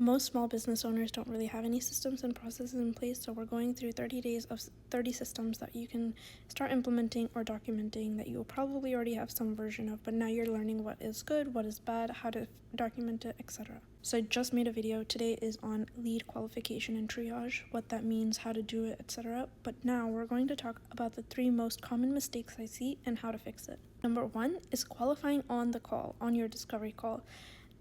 Most small business owners don't really have any systems and processes in place, so we're going through 30 days of 30 systems that you can start implementing or documenting that you will probably already have some version of, but now you're learning what is good, what is bad, how to document it, etc. So I just made a video. Today is on lead qualification and triage, what that means, how to do it, etc. But now we're going to talk about the 3 most common mistakes I see and how to fix it. Number 1 is qualifying on the call, on your discovery call.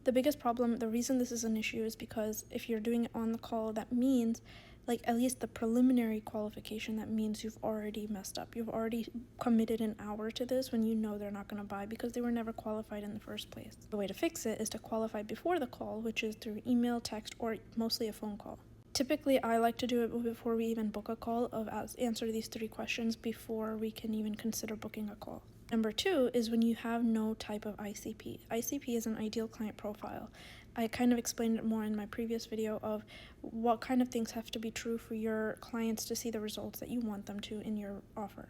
The biggest problem, the reason this is an issue is because if you're doing it on the call, that means, like, at least the preliminary qualification, that means you've already messed up. You've already committed an hour to this when you know they're not going to buy because they were never qualified in the first place. The way to fix it is to qualify before the call, which is through email, text, or mostly a phone call. Typically, I like to do it before we even book a call, of answer these 3 questions before we can even consider booking a call. Number 2 is when you have no type of ICP. ICP is an ideal client profile. I kind of explained it more in my previous video of what kind of things have to be true for your clients to see the results that you want them to in your offer.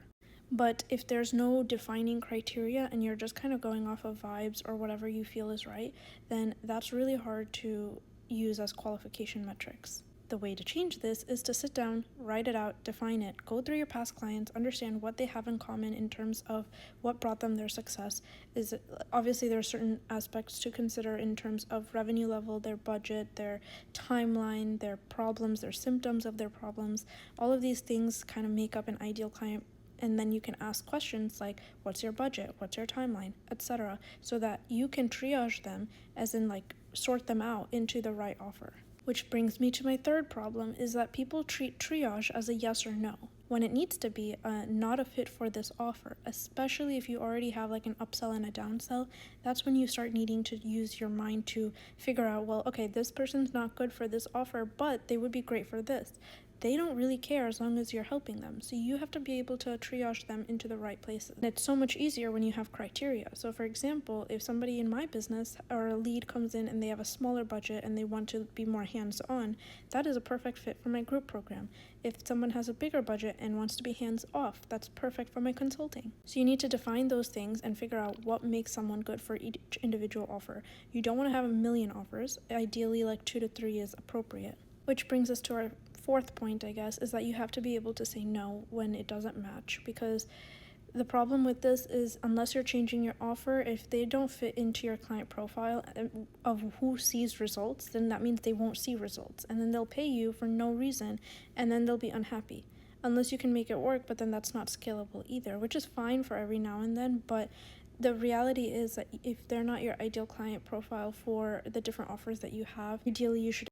But if there's no defining criteria and you're just kind of going off of vibes or whatever you feel is right, then that's really hard to use as qualification metrics. The way to change this is to sit down, write it out, define it, go through your past clients, understand what they have in common in terms of what brought them their success. Obviously there are certain aspects to consider in terms of revenue level, their budget, their timeline, their problems, their symptoms of their problems. All of these things kind of make up an ideal client, and then you can ask questions like, what's your budget, what's your timeline, etc., so that you can triage them, as in like sort them out into the right offer. Which brings me to my third problem, is that people treat triage as a yes or no, when it needs to be not a fit for this offer, especially if you already have like an upsell and a downsell. That's when you start needing to use your mind to figure out, well, okay, this person's not good for this offer, but they would be great for this. They don't really care as long as you're helping them. So you have to be able to triage them into the right places. And it's so much easier when you have criteria. So for example, if somebody in my business or a lead comes in and they have a smaller budget and they want to be more hands-on, that is a perfect fit for my group program. If someone has a bigger budget and wants to be hands-off, that's perfect for my consulting. So you need to define those things and figure out what makes someone good for each individual offer. You don't want to have a million offers. Ideally, like 2 to 3 is appropriate. Which brings us to our fourth point, I guess, is that you have to be able to say no when it doesn't match, because the problem with this is, unless you're changing your offer, if they don't fit into your client profile of who sees results, then that means they won't see results, and then they'll pay you for no reason, and then they'll be unhappy. Unless you can make it work, but then that's not scalable either, which is fine for every now and then, but the reality is that if they're not your ideal client profile for the different offers that you have, ideally you should